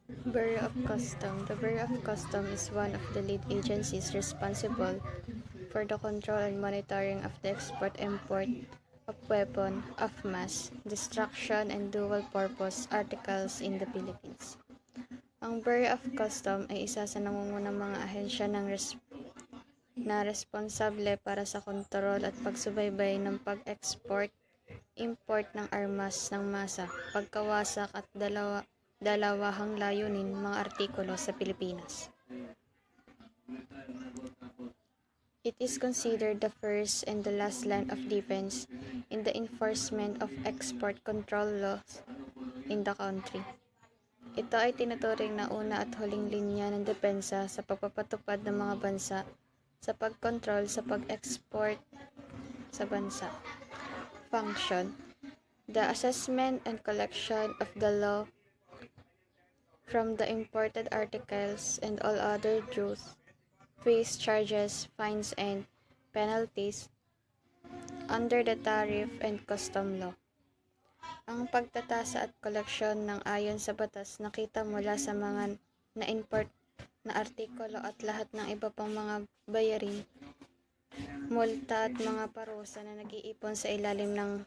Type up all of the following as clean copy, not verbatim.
Bureau of Custom. The Bureau of Custom is one of the lead agencies responsible for the control and monitoring of the export-import of weapon of mass destruction and dual-purpose articles in the Philippines. Ang Bureau of Custom ay isa sa nangungunang mga ahensya na responsable para sa kontrol at pagsubaybay ng pag-export, import ng armas ng masa, pagkawasak at dalawahang layunin mga artikulo sa Pilipinas. It is considered the first and the last line of defense in the enforcement of export control laws in the country. Ito ay tinuturing na una at huling linya ng depensa sa pagpapatupad ng mga bansa sa pagkontrol sa pag-export sa bansa. Function: the assessment and collection of the law from the imported articles and all other dues, fees, charges, fines, and penalties under the tariff and custom law. Ang pagtatasa at koleksyon ng ayon sa batas nakita mula sa mga na-import na artikulo at lahat ng iba pang mga bayarin, multa at mga parusa na nag-iipon sa ilalim ng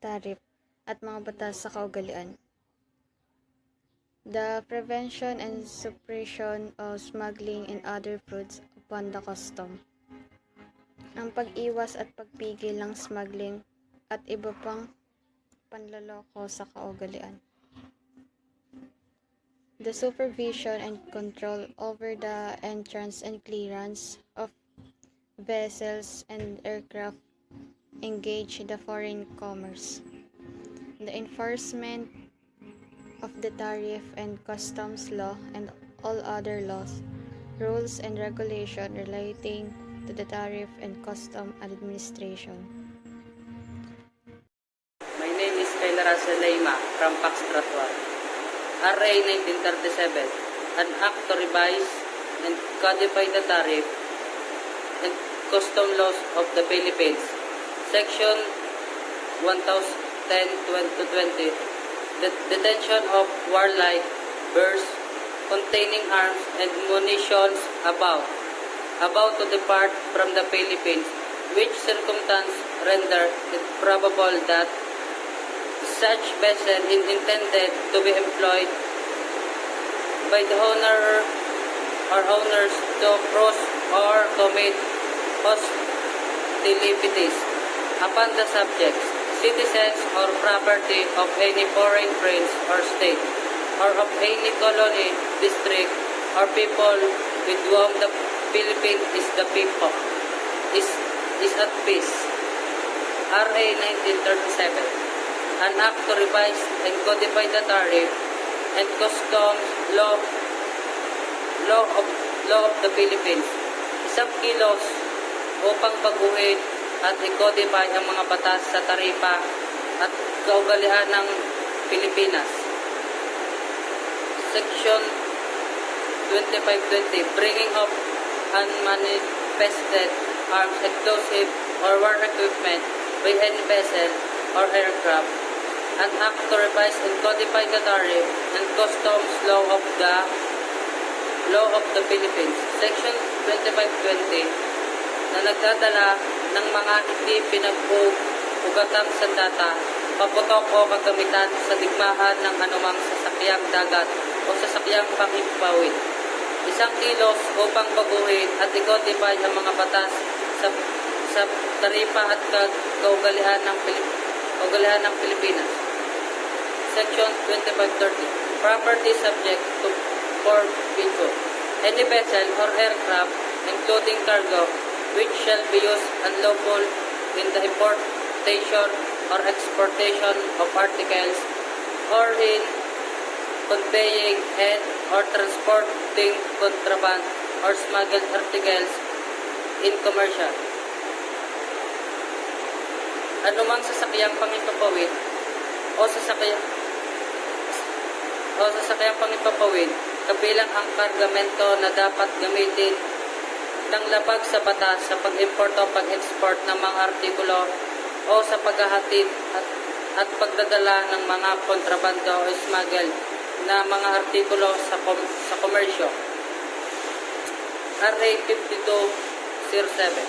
tariff at mga batas sa kaugalian. The prevention and suppression of smuggling and other frauds upon the custom. Ang pag-iwas at pagpigil ng smuggling at iba pang panloloko sa kaugalian. The supervision and control over the entrance and clearance of vessels and aircraft engage the foreign commerce. The enforcement of the tariff and customs law and all other laws, rules and regulation relating to the tariff and custom administration. My name is Lima from Foxtrot. RA 1937, an act to revise and codify the tariff and custom laws of the Philippines. Section 1010-20, the detention of warlike bears containing arms and munitions about to depart from the Philippines, which circumstance render it probable that such vessel is intended to be employed by the owner or owners to cross or commit hostilities upon the subjects, citizens or property of any foreign prince or state, or of any colony, district, or people with whom the Philippines is at peace. RA 1937. An act to revise and codify the tariff and customs law of the Philippines. Isang kilos upang baguhin at i-codify ang mga batas sa taripa at kaugalian ng Pilipinas. Section 2520, bringing up unmanifested arms, explosive or war equipment by any vessel or aircraft. An act to revise and codify the tariff and customs law of the Philippines. Section 2520 na nagdadala ng mga hindi pinag-ugatang sandata, paputok o kagamitan sa digmaan ng anumang sasakyang dagat o sasakyang panghimpawid. Isang kilos upang baguhin at i-codify ang mga batas sa taripa at kaugalian ng Pilipinas. Section 2530. Property subject to forfeiture. Any vessel or aircraft, including cargo, which shall be used unlawful in the importation or exportation of articles or in conveying and or transporting contraband or smuggled articles in commercial. Anumang sasakyang pangipapawid o sasakyang pangipapawid kabilang ang kargamento na dapat gamitin ng labag sa batas sa pag-import o pag-export ng mga artikulo o sa paghahatid at pagdadala ng mga kontrabando o smuggled na mga artikulo sa komersyo. RA 5207,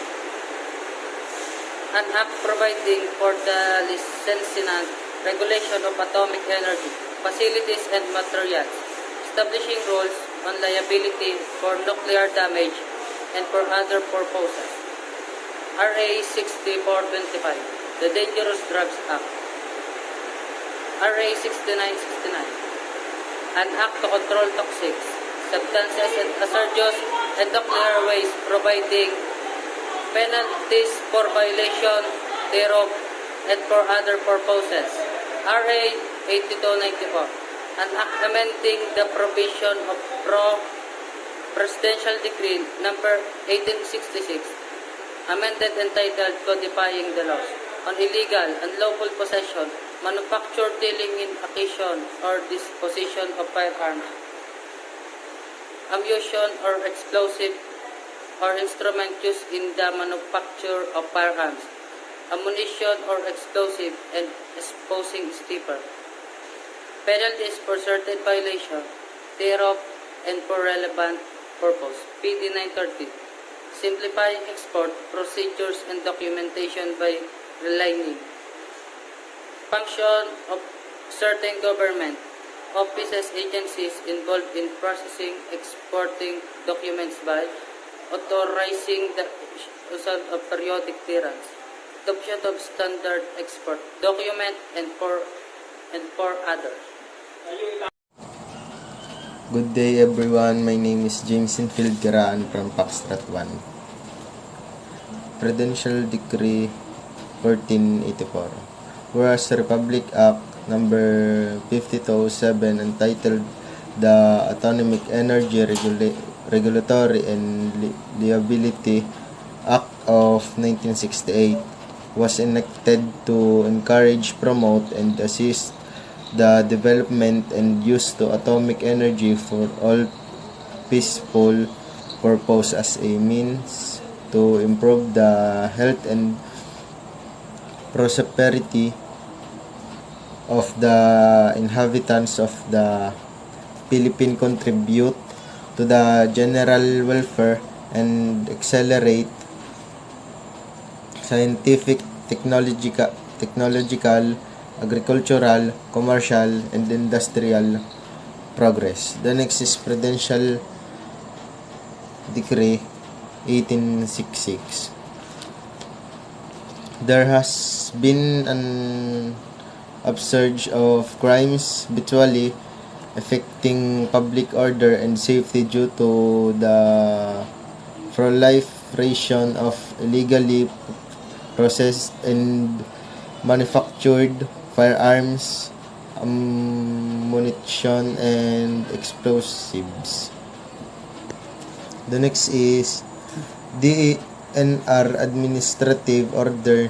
an act providing for the licensing and regulation of atomic energy, facilities and materials, establishing rules on liability for nuclear damage and for other purposes. RA 6425, the Dangerous Drugs Act. RA 6969, an act to control toxic substances and hazardous and nuclear waste, providing penalties for violation thereof and for other purposes. RA 8294, an act amending the provision of Presidential Decree number 1866, amended entitled Codifying the Laws on Illegal and Lawful Possession, Manufacture, Dealing in Acquisition or Disposition of Firearms, ammunition or explosive or instrument used in the manufacture of firearms, ammunition or explosive and exposing stipper, penalties for certain violation thereof and for relevant purpose. PD 930, simplifying export procedures and documentation by realigning function of certain government offices, agencies involved in processing, exporting documents by authorizing the use of periodic clearance, adoption of standard export document, and for others. Good day everyone, my name is James Infield Garaan from Foxtrot 1. Presidential Decree 1484. Whereas Republic Act number 5207 entitled the Atomic Energy Regulatory and Liability Act of 1968 was enacted to encourage, promote, and assist the development and use of atomic energy for all peaceful purpose as a means to improve the health and prosperity of the inhabitants of the Philippines, contribute to the general welfare and accelerate scientific, technological, agricultural, commercial, and industrial progress. The next is Presidential Decree 1866. There has been an upsurge of crimes virtually affecting public order and safety due to the proliferation of illegally processed and manufactured firearms, ammunition, and explosives. The next is DNR Administrative Order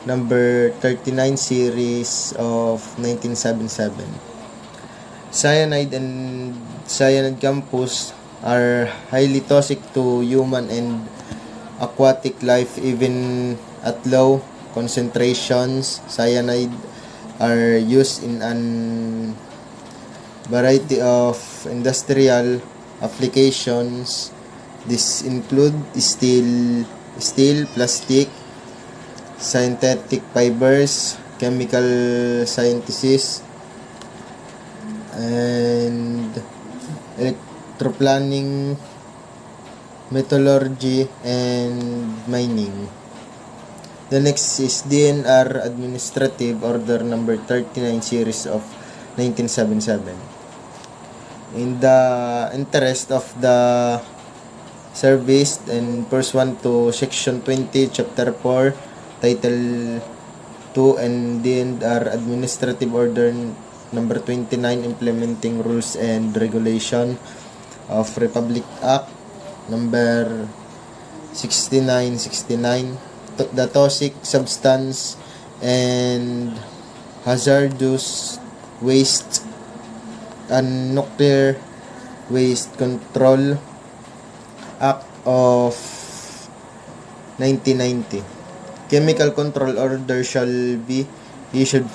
number 39 series of 1977. Cyanide and cyanide compounds are highly toxic to human and aquatic life even at low concentrations. Cyanide are used in a variety of industrial applications. This include steel, plastic, synthetic fibers, chemical synthesis, and electroplaning, metallurgy, and mining. The next is DNR Administrative Order number 39 series of 1977. In the interest of the service and pursuant to Section 20, Chapter 4, Title 2, and DNR Administrative Order number 29 implementing rules and regulation of Republic Act number 6969, the toxic substance and hazardous waste and nuclear waste control Act of 1990. Chemical control order shall be issued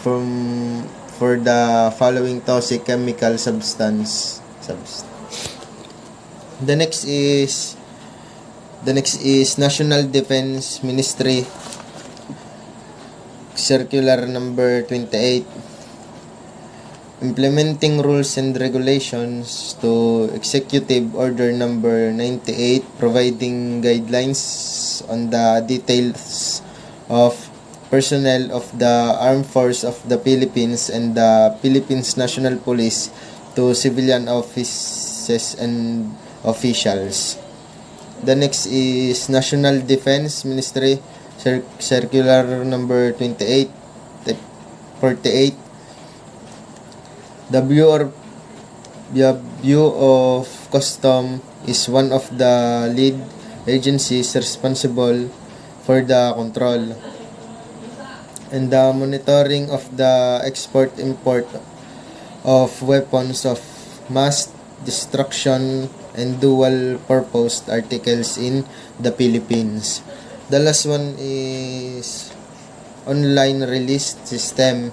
for the following toxic chemical substance. The next is National Defense Ministry Circular number 28, implementing rules and regulations to Executive Order number 98, providing guidelines on the details of personnel of the Armed Force of the Philippines and the Philippines National Police to civilian offices and officials. The next is National Defense Ministry Circular number 48. The Bureau of Custom is one of the lead agencies responsible for the control and the monitoring of the export-import of weapons of mass destruction and dual-purpose articles in the Philippines. The last one is online release system.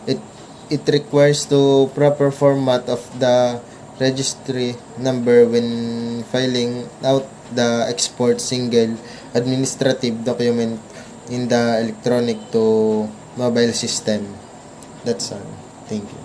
It requires the proper format of the registry number when filing out the export single administrative document in the electronic to mobile system. That's all. Thank you.